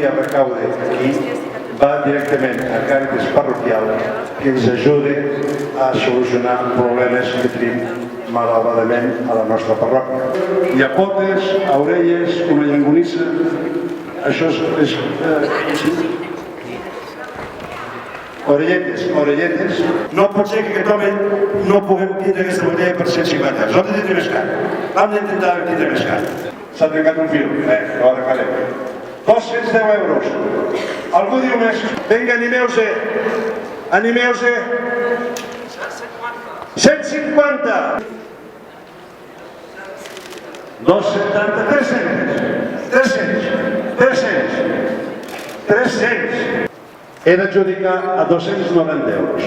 que es recaude aquí va directament a Càritas Parroquial, que ens ajuda a solucionar problemes que tenim malauradament a la nostra parròquia. Hi ha potes, a orelles, una llonganissa, això és orelletes. No pot ser que aquest home no puguem tindre aquesta botella per 150 euros. Hem de tindre més car. Hem d'intentar tindre més car. S'ha trencat un fil, ara calem. 210 euros. Algú diu més? Vinga, animeu-se. Animeu-se. 150. 270. 300. He d'adjudicar a 290 euros.